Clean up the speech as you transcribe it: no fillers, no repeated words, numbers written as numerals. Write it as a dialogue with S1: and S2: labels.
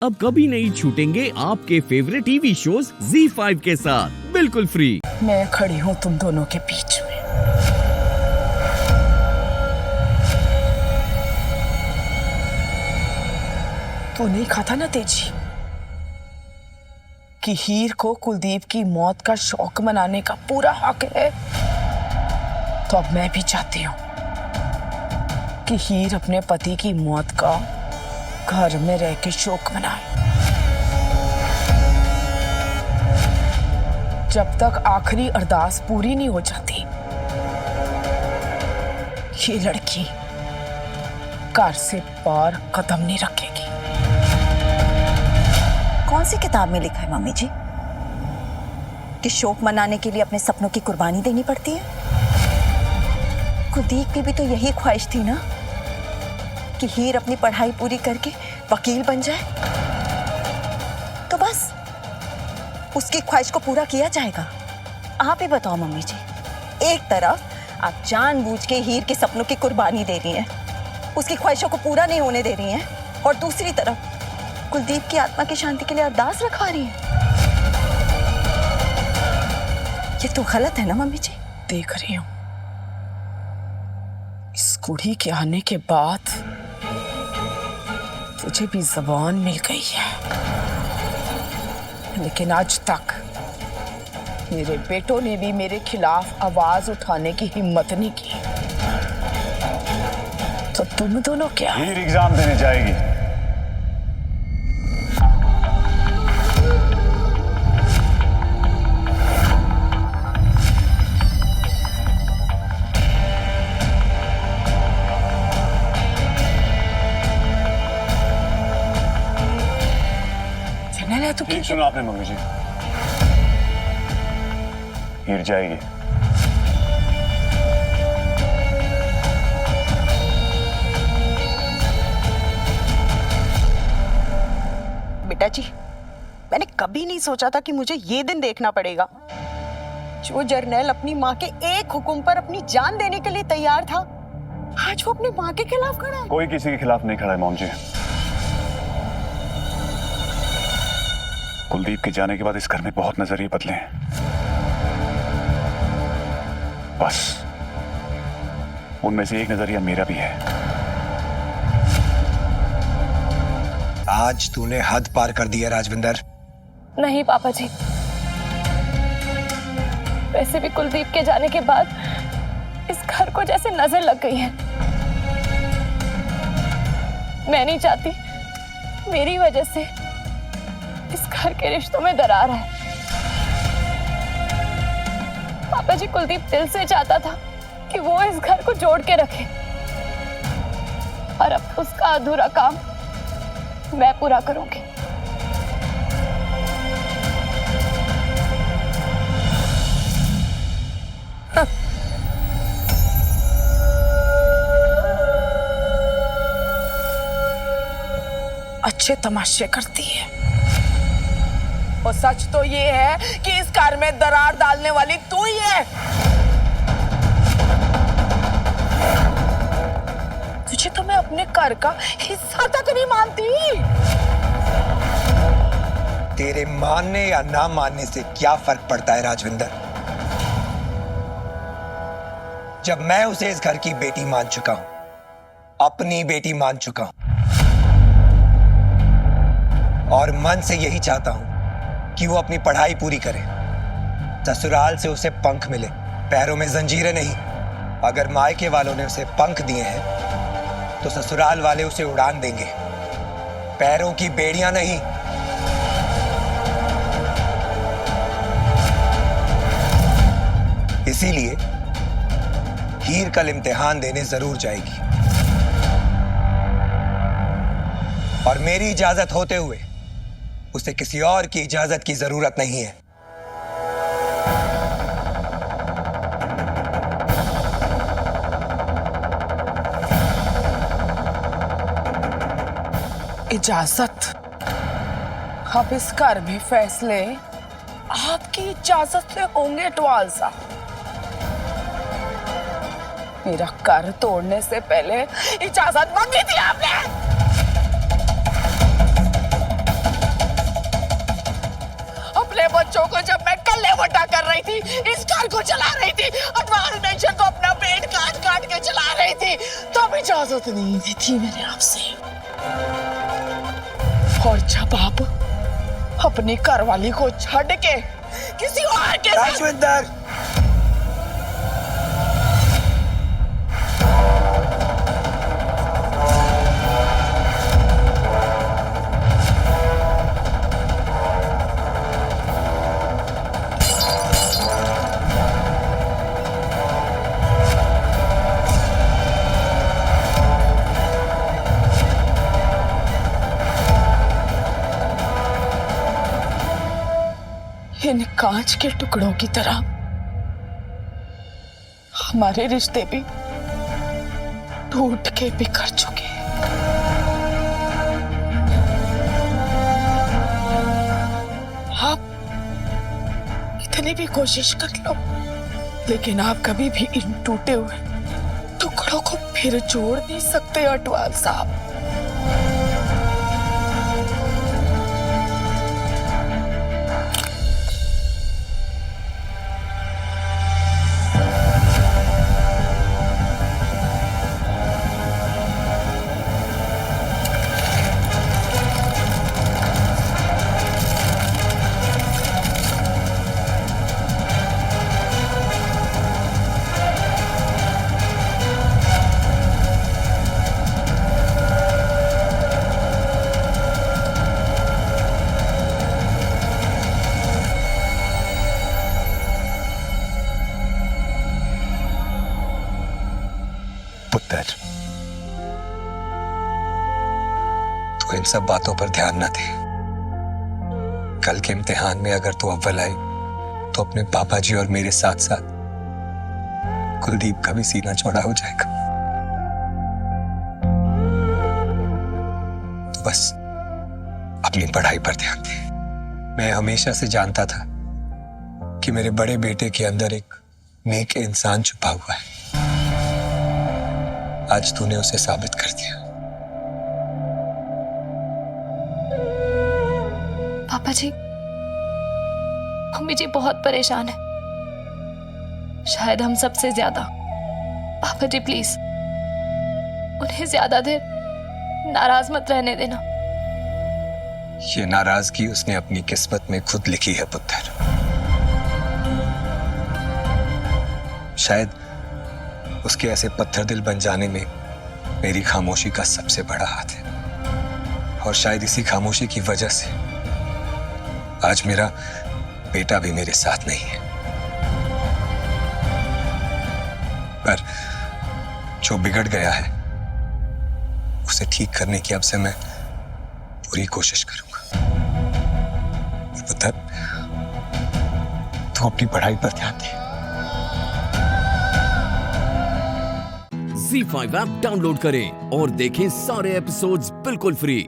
S1: अब कभी नहीं छूटेंगे आपके फेवरेट टीवी शोज ZEE5 के साथ बिल्कुल फ्री।
S2: मैं खड़ी हूँ तुम दोनों के बीच में। तो नहीं खाता ना तेजी कि हीर को कुलदीप की मौत का शौक मनाने का पूरा हक है, तो अब मैं भी चाहती हूँ कि हीर अपने पति की मौत का घर में रह के शोक मनाए। जब तक आखिरी अरदास पूरी नहीं हो जाती, ये लड़की घर से बाहर कदम नहीं रखेगी।
S3: कौन सी किताब में लिखा है मम्मी जी कि शोक मनाने के लिए अपने सपनों की कुर्बानी देनी पड़ती है? कुलदीप की भी तो यही ख्वाहिश थी ना कि हीर अपनी पढ़ाई पूरी करके वकील बन जाए, तो बस उसकी ख्वाहिश को पूरा किया जाएगा। आप ही बताओ मम्मी जी, एक तरफ आप जानबूझ के हीर के सपनों की कुर्बानी दे रही हैं, उसकी ख्वाहिशों को पूरा नहीं होने दे रही हैं, और दूसरी तरफ कुलदीप की आत्मा की शांति के लिए अरदास रखवा रही हैं। ये तो गलत है ना मम्मी जी?
S2: देख रही हूं, इस कुड़ी के आने के बाद तुझे भी ज़बान मिल गई है, लेकिन आज तक मेरे बेटों ने भी मेरे खिलाफ आवाज उठाने की हिम्मत नहीं की। तो तुम दोनों क्या?
S4: हीर एग्जाम देने जाएगी।
S2: तो
S4: ठीक सुना आपने मम्मी जी, हीर जाएगी।
S5: बेटा जी, मैंने कभी नहीं सोचा था कि मुझे ये दिन देखना पड़ेगा। जो जर्नैल अपनी माँ के एक हुक्म पर अपनी जान देने के लिए तैयार था, आज वो अपनी माँ के खिलाफ खड़ा है।
S4: कोई किसी के खिलाफ नहीं खड़ा है मॉम जी। कुलदीप के जाने के बाद इस घर में बहुत नजरिए बदले हैं। बस उनमें से एक नजरिया मेरा भी है।
S6: आज तूने हद पार कर दी है राजविंदर।
S7: नहीं पापा जी, वैसे भी कुलदीप के जाने के बाद इस घर को जैसे नजर लग गई है। मैं नहीं चाहती मेरी वजह से इस घर के रिश्तों में दरार है। पापा जी, कुलदीप दिल से चाहता था कि वो इस घर को जोड़ के रखे, और अब उसका अधूरा काम मैं पूरा करूंगी।
S2: अच्छे तमाशे करती है, और सच तो ये है कि इस घर में दरार डालने वाली तू ही है। तुझे तो मैं अपने घर का हिस्सा तक नहीं मानती।
S6: तेरे मानने या ना मानने से क्या फर्क पड़ता है राजविंदर? जब मैं उसे इस घर की बेटी मान चुका हूं, अपनी बेटी मान चुका हूं, और मन से यही चाहता हूं कि वो अपनी पढ़ाई पूरी करे, ससुराल से उसे पंख मिले, पैरों में जंजीरें नहीं। अगर मायके वालों ने उसे पंख दिए हैं तो ससुराल वाले उसे उड़ान देंगे, पैरों की बेड़ियां नहीं। इसीलिए हीर कल इम्तिहान देने जरूर जाएगी, और मेरी इजाजत होते हुए उसे किसी और की इजाजत की जरूरत नहीं है।
S2: इजाजत? अब इस घर में फैसले आपकी इजाजत से होंगे टवाल साहब। मेरा घर तोड़ने से पहले इजाजत मांगी थी आपने। बट्टा कर रही थी, इस घर को चला रही थी, अटवाल मेंशन को अपना पेट काट काट के चला रही थी, तब इजाजत नहीं दी थी मेरे आपसे। और जब आप अपनी घरवाली को छड़ के किसी और के साथ
S6: राजविंदर,
S2: इन कांच के टुकड़ों की तरह हमारे रिश्ते भी टूट के बिखर चुके हैं। आप इतनी भी कोशिश कर लो, लेकिन आप कभी भी इन टूटे हुए टुकड़ों को फिर जोड़ नहीं सकते अटवाल साहब।
S6: पुत्र, तू इन सब बातों पर ध्यान न दे। कल के इम्तिहान में अगर तू अव्वल आई तो अपने पापा जी और मेरे साथ साथ कुलदीप का भी सीना चौड़ा हो जाएगा। तो बस अपनी पढ़ाई पर ध्यान दे। मैं हमेशा से जानता था कि मेरे बड़े बेटे के अंदर एक नेक इंसान छुपा हुआ है। आज तूने उसे साबित कर दिया।
S7: पापा जी, मम्मी जी बहुत परेशान है, शायद हम सबसे ज्यादा। पापा जी प्लीज उन्हें ज्यादा देर नाराज मत रहने देना।
S6: ये नाराजगी उसने अपनी किस्मत में खुद लिखी है पुत्र। शायद उसके ऐसे पत्थर दिल बन जाने में मेरी खामोशी का सबसे बड़ा हाथ है। और शायद इसी खामोशी की वजह से आज मेरा बेटा भी मेरे साथ नहीं है। पर जो बिगड़ गया है उसे ठीक करने की अब से मैं पूरी कोशिश करूंगा। पुत्र, तू अपनी पढ़ाई पर ध्यान दे।
S1: Z5 ऐप डाउनलोड करें और देखें सारे एपिसोड्स बिल्कुल फ्री।